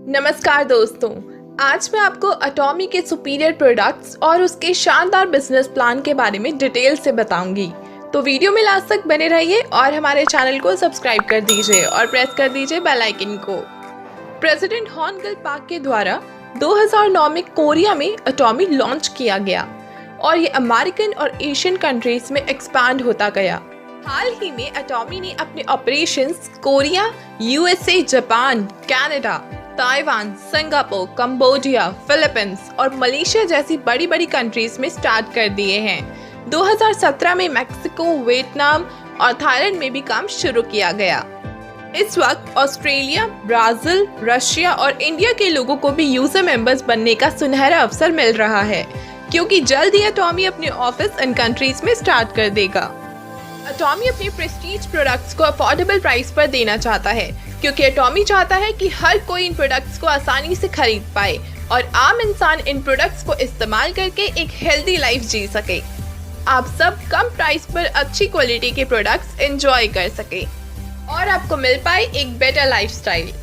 नमस्कार दोस्तों, आज मैं आपको अटॉमी के सुपीरियर प्रोडक्ट्स और उसके शानदार बिजनेस प्लान के बारे में डिटेल से बताऊंगी। तो वीडियो में लास्ट तक बने रहिए और हमारे चैनल को सब्सक्राइब कर दीजिए और प्रेस कर दीजिए बेल आइकन को। प्रेसिडेंट हॉन गिल पाक के द्वारा 2009 में कोरिया में अटॉमी लॉन्च किया गया और ये अमेरिकन और एशियन कंट्रीज में एक्सपैंड होता गया। हाल ही में अटॉमी ने अपने operations Korea, USA, Japan, Canada, Taiwan, Singapore, Cambodia, Philippines और मलेशिया जैसी बड़ी बड़ी कंट्रीज में स्टार्ट कर दिए हैं। 2017 में मैक्सिको, वियतनाम और थाईलैंड में भी काम शुरू किया गया। इस वक्त ऑस्ट्रेलिया, ब्राजील, रशिया और इंडिया के लोगों को भी यूजर मेंबर्स बनने का सुनहरा अवसर मिल रहा है, क्योंकि जल्द ही अटॉमी अपने ऑफिस इन कंट्रीज में स्टार्ट कर देगा। अटॉमी अपने प्रेस्टीज प्रोडक्ट्स को अफोर्डेबल प्राइस पर देना चाहता है, क्योंकि अटॉमी चाहता है कि हर कोई इन प्रोडक्ट्स को आसानी से खरीद पाए और आम इंसान इन प्रोडक्ट्स को इस्तेमाल करके एक हेल्दी लाइफ जी सके। आप सब कम प्राइस पर अच्छी क्वालिटी के प्रोडक्ट्स एंजॉय कर सके और आपको मिल पाए एक बेटर लाइफस्टाइल।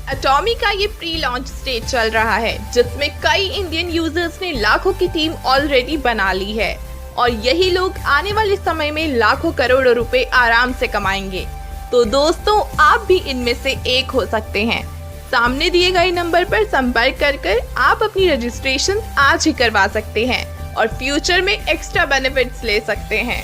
अटॉमी का ये प्री लॉन्च स्टेज चल रहा है, जिसमें कई इंडियन यूजर्स ने लाखों की टीम ऑलरेडी बना ली है और यही लोग आने वाले समय में लाखों करोड़ों रुपए आराम से कमाएंगे। तो दोस्तों, आप भी इनमें से एक हो सकते हैं। सामने दिए गए नंबर पर संपर्क कर आप अपनी रजिस्ट्रेशन आज ही करवा सकते हैं और फ्यूचर में एक्स्ट्रा बेनिफिट्स ले सकते हैं।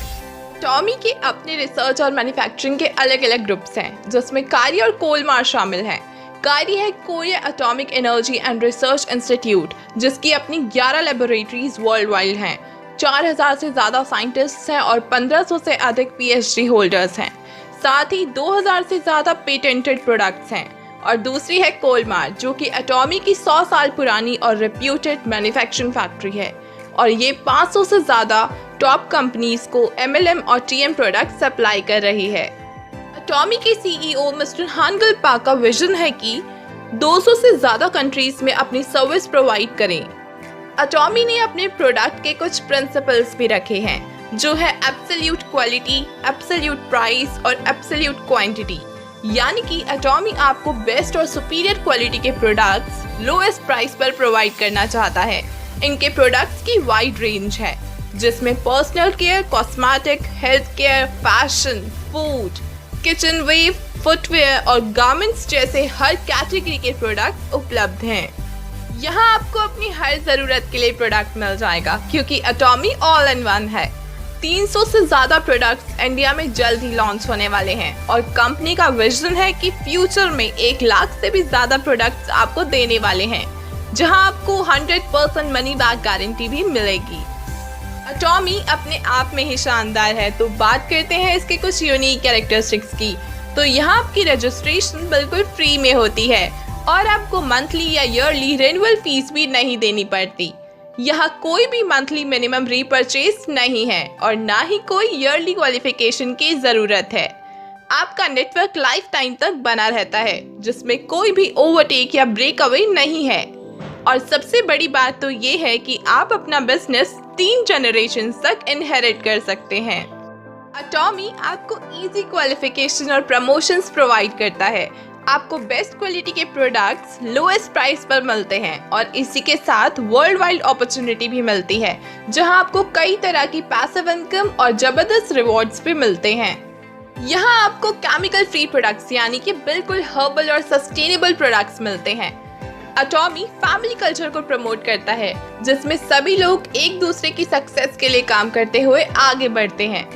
अटॉमी के अपने रिसर्च और मैन्युफैक्चरिंग के अलग अलग ग्रुप्स हैं, जिसमें कारी और कोलमार शामिल हैं। कारी है Korea atomic energy and research institute, जिसकी अपनी 11 लेबोरेटरीज वर्ल्ड वाइड हैं। 4000 से ज्यादा साइंटिस्ट्स हैं और 1500 से अधिक पीएचडी होल्डर्स हैं। साथ ही 2000 से ज्यादा पेटेंटेड प्रोडक्ट्स हैं। और दूसरी है कोलमार, जो कि अटॉमी की 100 साल पुरानी और रेप्यूटेड मैन्युफैक्चरिंग फैक्ट्री है और ये 500 से ज्यादा टॉप कंपनीज को एमएलएम और टीएम प्रोडक्ट सप्लाई कर रही है। अटॉमी के सीईओ मिस्टर हॉन गिल पाक का विजन है कि 200 से ज्यादा कंट्रीज में अपनी सर्विस प्रोवाइड करें। अटॉमी ने अपने प्रोडक्ट के कुछ प्रिंसिपल्स भी रखे हैं, जो है एब्सोल्यूट क्वालिटी, एब्सोल्यूट प्राइस और एब्सोल्यूट क्वांटिटी। यानी कि अटॉमी आपको बेस्ट और सुपीरियर क्वालिटी के प्रोडक्ट्स लोएस्ट प्राइस पर प्रोवाइड करना चाहता है। इनके प्रोडक्ट्स की वाइड रेंज है, जिसमें personal care, cosmetic, health care, fashion, food, kitchenware, footwear और गारमेंट्स जैसे हर कैटेगरी के प्रोडक्ट उपलब्ध हैं। यहाँ आपको अपनी हर जरूरत के लिए प्रोडक्ट मिल जाएगा, क्योंकि अटॉमी ऑल इन वन है। 300 से ज्यादा प्रोडक्ट्स इंडिया में जल्द ही लॉन्च होने वाले हैं और कंपनी का विजन है कि फ्यूचर में 1 लाख से भी ज्यादा प्रोडक्ट्स आपको देने वाले हैं, जहाँ आपको 100% मनी बैक गारंटी भी मिलेगी। अटॉमी अपने आप में ही शानदार है, तो बात करते हैं इसके कुछ यूनिक कैरेक्टरिस्टिक्स की। तो यहाँ आपकी रजिस्ट्रेशन बिल्कुल फ्री में होती है और आपको मंथली या ईयरली रिन्यूअल फीस भी नहीं देनी पड़ती। यहाँ कोई भी मंथली मिनिमम रीपरचेज नहीं है और ना ही कोई ईयरली क्वालिफिकेशन की जरूरत है। आपका नेटवर्क लाइफ टाइम तक बना रहता है, जिसमें कोई भी ओवरटेक या ब्रेक अवे नहीं है। और सबसे बड़ी बात तो ये है कि आप अपना बिजनेस 3 जनरेशन तक इनहेरिट कर सकते हैं। अटॉमी आपको इजी क्वालिफिकेशन और प्रमोशंस प्रोवाइड करता है। आपको बेस्ट क्वालिटी के प्रोडक्ट्स लोएस्ट प्राइस पर मिलते हैं और इसी के साथ वर्ल्ड वाइड अपॉर्चुनिटी भी मिलती है, जहां आपको कई तरह की पैसिव इनकम और जबरदस्त रिवॉर्ड्स भी मिलते हैं। यहां आपको केमिकल फ्री प्रोडक्ट्स यानी कि बिल्कुल हर्बल और सस्टेनेबल प्रोडक्ट्स मिलते हैं। अटॉमी फैमिली कल्चर को प्रमोट करता है, जिसमें सभी लोग एक दूसरे की सक्सेस के लिए काम करते हुए आगे बढ़ते हैं।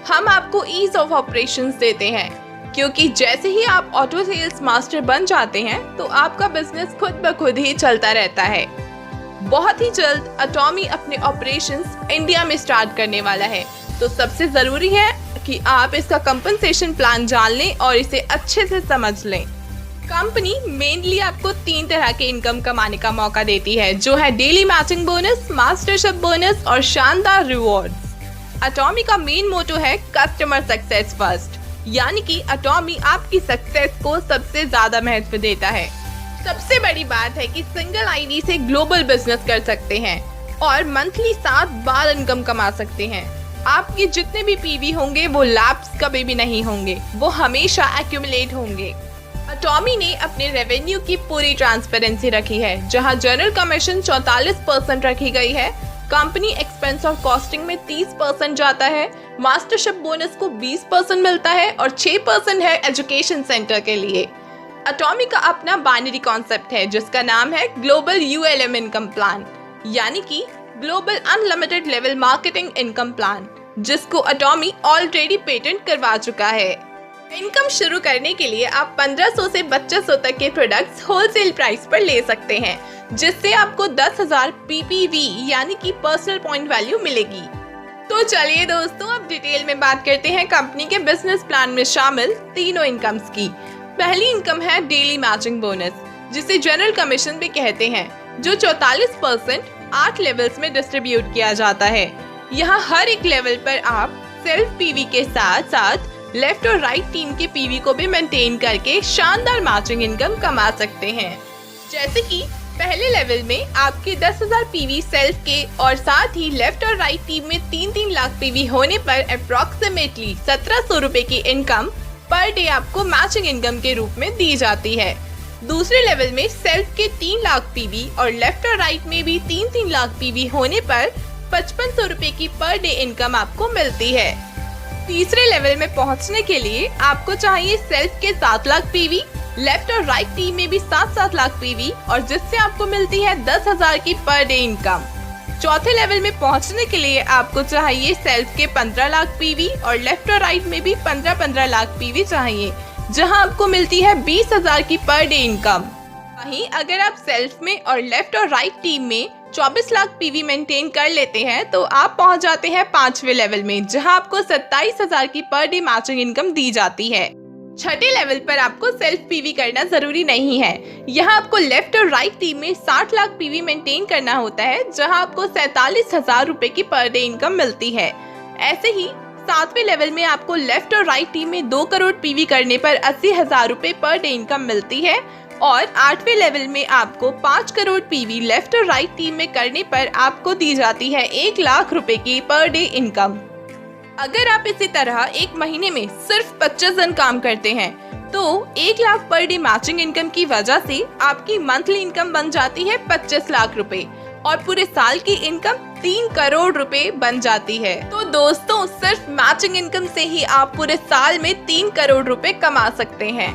हम आपको ईज ऑफ ऑपरेशंस देते हैं, क्योंकि जैसे ही आप ऑटो सेल्स मास्टर बन जाते हैं तो आपका बिजनेस खुद ब खुद ही चलता रहता है। बहुत ही जल्द अटॉमी अपने ऑपरेशंस इंडिया में स्टार्ट करने वाला है, तो सबसे जरूरी है कि आप इसका कंपनसेशन प्लान जान लें और इसे अच्छे से समझ लें। कंपनी मेनली आपको 3 तरह के इनकम कमाने का मौका देती है, जो है daily matching bonus, mastership bonus और शानदार रिवॉर्ड्स। अटॉमी का मेन मोटो है कस्टमर सक्सेस फर्स्ट, यानी कि अटॉमी आपकी सक्सेस को सबसे ज्यादा महत्व देता है। सबसे बड़ी बात है कि सिंगल आईडी से ग्लोबल बिजनेस कर सकते हैं और मंथली 7 बार इनकम कमा सकते हैं। आपके जितने भी पीवी होंगे वो लैप्स कभी भी नहीं होंगे, वो हमेशा एक्यूमुलेट होंगे। अटॉमी ने अपने रेवेन्यू की पूरी ट्रांसपेरेंसी रखी है, जहां जनरल कमीशन 44% रखी गई है, कंपनी एक्सपेंस और कॉस्टिंग में 30% जाता है, मास्टरशिप बोनस को 20% मिलता है और 6% है एजुकेशन सेंटर के लिए। अटॉमी का अपना बाइनरी कॉन्सेप्ट है जिसका नाम है ग्लोबल ULM इनकम प्लान, यानी कि global unlimited level marketing income plan, जिसको अटॉमी ऑलरेडी पेटेंट करवा चुका है। इनकम शुरू करने के लिए आप 1500 से 2500 तक के प्रोडक्ट्स होलसेल प्राइस पर ले सकते हैं, जिससे आपको 10,000 PPV यानी कि पर्सनल पॉइंट वैल्यू मिलेगी। तो चलिए दोस्तों, अब डिटेल में बात करते हैं कंपनी के बिजनेस प्लान में शामिल तीनों इनकम्स की। पहली इनकम है डेली मैचिंग बोनस, जिसे जनरल कमीशन भी कहते हैं, जो 44% 8 लेवल्स में डिस्ट्रीब्यूट किया जाता है। यहाँ हर एक लेवल पर आप सेल्फ PV के साथ साथ लेफ्ट और राइट टीम के PV को भी मेंटेन करके शानदार मैचिंग इनकम कमा सकते हैं। जैसे कि पहले लेवल में आपके 10,000 PV सेल्फ के और साथ ही लेफ्ट और राइट टीम में 3-3 लाख PV होने पर अप्रोक्सीमेटली 1700 रुपए की इनकम पर डे आपको मैचिंग इनकम के रूप में दी जाती है। दूसरे लेवल में सेल्फ के 3 लाख PV और लेफ्ट और राइट में भी 3-3 लाख PV होने पर 5500 रुपए की पर डे इनकम आपको मिलती है। तीसरे लेवल में पहुंचने के लिए आपको चाहिए सेल्फ के 7 लाख PV, लेफ्ट और राइट टीम में भी 7-7 लाख PV और जिससे आपको मिलती है 10,000 की पर डे इनकम। चौथे लेवल में पहुंचने के लिए आपको चाहिए सेल्फ के 15 लाख PV और लेफ्ट और राइट में भी 15-15 लाख PV चाहिए, जहां आपको मिलती है 20,000 की पर डे इनकम। वहीं अगर आप सेल्फ में और लेफ्ट और राइट टीम में 24 लाख PV मेंटेन कर लेते हैं तो आप पहुंच जाते हैं 5वें लेवल में, जहां आपको 27,000 की पर डे मैचिंग इनकम दी जाती है। छठे लेवल पर आपको सेल्फ PV करना जरूरी नहीं है। यहाँ आपको लेफ्ट और राइट टीम में 60 लाख PV मेंटेन करना होता है, जहां आपको 47,000 रुपए की पर डे इनकम मिलती है। ऐसे ही 7वें लेवल में आपको लेफ्ट और राइट टीम में 2 करोड़ PV करने पर 80,000 रुपए पर डे इनकम मिलती है और 8वें लेवल में आपको 5 करोड़ PV लेफ्ट और राइट टीम में करने पर आपको दी जाती है 1 लाख रुपए की पर डे इनकम। अगर आप इसी तरह एक महीने में सिर्फ 25 दिन काम करते हैं तो 1 lakh per day matching income की वजह से आपकी मंथली इनकम बन जाती है 25 लाख रुपए और पूरे साल की इनकम 3 करोड़ रुपए बन जाती है। तो दोस्तों, सिर्फ मैचिंग इनकम से ही आप पूरे साल में 3 करोड़ रुपए कमा सकते हैं।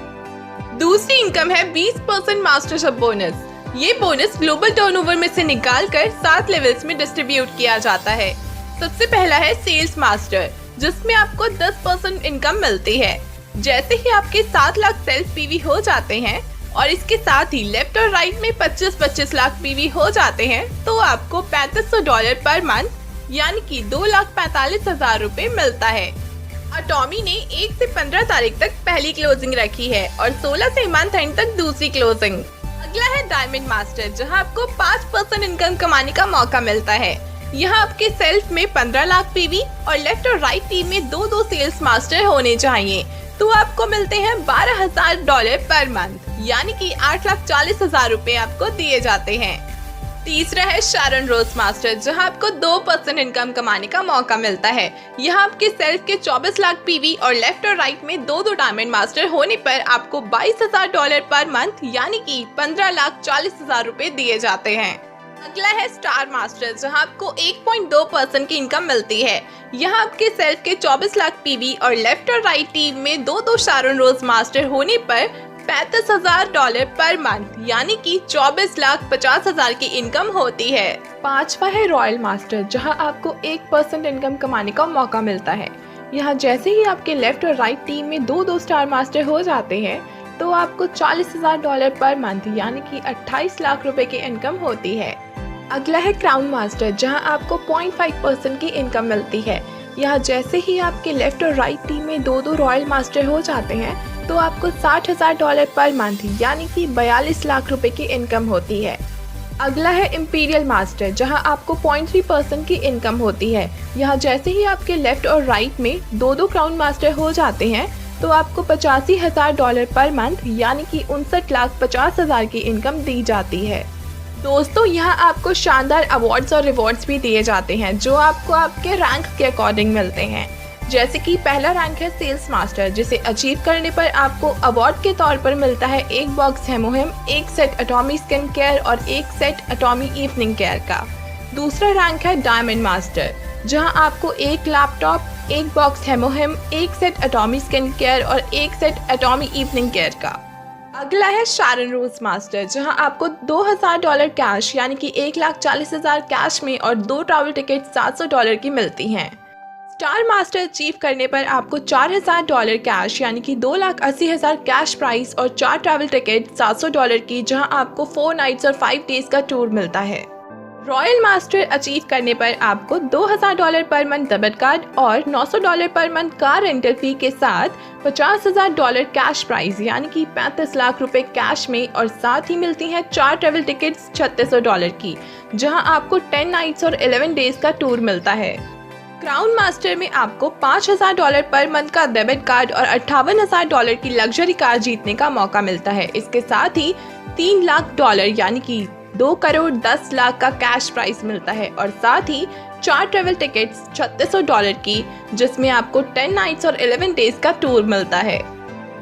दूसरी इनकम है 20% मास्टरशिप बोनस। ये बोनस ग्लोबल टर्नओवर में से निकालकर 7 लेवल्स में डिस्ट्रीब्यूट किया जाता है। सबसे पहला है सेल्स मास्टर, जिसमें आपको 10% इनकम मिलती है। जैसे ही आपके 7 लाख सेल्फ PV हो जाते हैं और इसके साथ ही लेफ्ट और राइट में 25-25 लाख PV हो जाते हैं तो आपको $3500 पर मंथ यानी कि 2,45,000 रुपए मिलता है। अटॉमी ने 1 से 15 तारीख तक पहली क्लोजिंग रखी है और 16 से मंथ एंड तक दूसरी क्लोजिंग। अगला है डायमंड मास्टर, जहां आपको 5% इनकम कमाने का मौका मिलता है। यहाँ आपके सेल्फ में 15 लाख PV और लेफ्ट और राइट टीम में 2-2 सेल्स मास्टर होने चाहिए, तो आपको मिलते हैं $12,000 पर मंथ यानी कि 8,40,000 रुपए आपको दिए जाते हैं। तीसरा है शारन रोज मास्टर, जहां आपको 2% इनकम कमाने का मौका मिलता है। यहाँ आपके सेल्फ के 24 लाख PV और लेफ्ट और राइट में 2-2 डायमंड मास्टर होने पर आपको $22,000 पर मंथ यानी कि 15,40,000 रुपए दिए जाते हैं। अगला है स्टार मास्टर, जहां आपको 1.2% की इनकम मिलती है। यहाँ आपके सेल्फ के 24 लाख PV और लेफ्ट और राइट टीम में 2-2 शारन रोज मास्टर होने पर $35,000 पर मंथ यानी कि 24,50,000 की इनकम होती है। पांचवा है रॉयल मास्टर, जहां आपको 1% इनकम कमाने का मौका मिलता है। यहाँ जैसे ही आपके लेफ्ट और राइट टीम में 2-2 स्टार मास्टर हो जाते हैं तो आपको $40,000 पर मंथ यानी कि 28 लाख रुपए की इनकम होती है। अगला है क्राउन मास्टर, जहां आपको 0.5% की इनकम मिलती है। यहाँ जैसे ही आपके लेफ्ट और राइट टीम में 2-2 रॉयल मास्टर हो जाते हैं तो आपको $60,000 पर मंथ यानी कि 42 लाख रुपए की इनकम होती है। अगला है इंपीरियल मास्टर, जहां आपको 0.3% की इनकम होती है। यहाँ जैसे ही आपके लेफ्ट और राइट में 2-2 क्राउन मास्टर हो जाते हैं तो आपको $85,000 पर मंथ यानी कि 59,50,000 की इनकम दी जाती है। दोस्तों, यहाँ आपको शानदार अवार्ड्स और रिवॉर्ड्स भी दिए जाते हैं जो आपको आपके रैंक के अकॉर्डिंग मिलते हैं। जैसे कि पहला रैंक है सेल्स मास्टर, जिसे अचीव करने पर आपको अवार्ड के तौर पर मिलता है 1 box HemoHIM, 1 set Atomy skin care और 1 सेट एटॉमी इवनिंग केयर का। दूसरा रैंक है डायमंड मास्टर, जहां आपको 1 laptop, 1 box HemoHIM, 1 set Atomy skin care और 1 सेट एटॉमी इवनिंग केयर का। अगला है शारन रोज मास्टर, जहां आपको $2000 कैश यानी कि 1,40,000 कैश में और 2 ट्रैवल टिकट $700 की मिलती हैं। स्टार मास्टर अचीव करने पर आपको $4000 कैश यानी कि 2,80,000 कैश प्राइस और 4 ट्रैवल टिकट $700 की, जहां आपको 4 नाइट्स और 5 डेज का टूर मिलता है। रॉयल मास्टर अचीव करने पर आपको $2000 पर मंथ डेबिट कार्ड और $900 पर मंथ कार रेंटल फी के साथ $50,000 कैश प्राइस यानी कि 35 लाख रुपए कैश में और साथ ही मिलती हैं 4 ट्रेवल टिकट्स $3600 की, जहां आपको 10 नाइट्स और 11 डेज का टूर मिलता है। क्राउन मास्टर में आपको $5000 पर मंथ का डेबिट कार्ड और $58,000 की लग्जरी कार जीतने का मौका मिलता है। इसके साथ ही $3 लाख यानी कि 2 करोड़ 10 लाख का कैश प्राइस मिलता है और साथ ही 4 ट्रेवल टिकट्स $3600 की, जिसमें आपको 10 नाइट्स और 11 डेज का टूर मिलता है।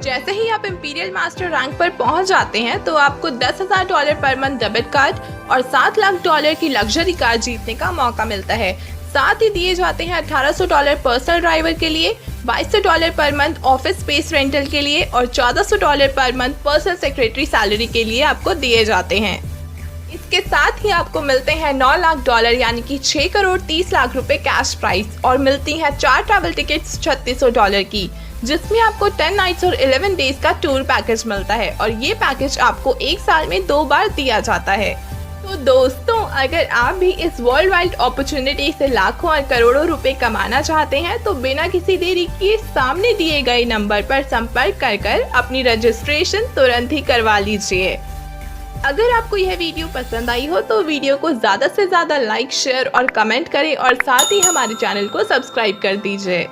जैसे ही आप इंपीरियल मास्टर रैंक पर पहुंच जाते हैं तो आपको $10,000 पर मंथ डेबिट कार्ड और $7 लाख की लग्जरी कार जीतने का मौका मिलता है। साथ ही दिए जाते हैं $1800 पर्सनल ड्राइवर के लिए, $2200 per month office space rental के लिए और $1400 per month personal secretary salary के लिए आपको दिए जाते हैं। इसके साथ ही आपको मिलते हैं $9 लाख यानी कि 6 करोड़ 30 लाख रुपए कैश प्राइस और मिलती हैं 4 ट्रैवल टिकट्स $3600 की, जिसमें आपको 10 नाइट्स और 11 डेज का टूर पैकेज मिलता है और ये पैकेज आपको 1 साल में 2 बार दिया जाता है। तो दोस्तों, अगर आप भी इस वर्ल्ड वाइड अपॉर्चुनिटी से लाखों और करोड़ों रुपए कमाना चाहते हैं तो बिना किसी देरी किए सामने दिए गए नंबर पर संपर्क कर अपनी रजिस्ट्रेशन तुरंत ही करवा लीजिए। अगर आपको यह वीडियो पसंद आई हो तो वीडियो को ज़्यादा से ज़्यादा लाइक, शेयर और कमेंट करें और साथ ही हमारे चैनल को सब्सक्राइब कर दीजिए।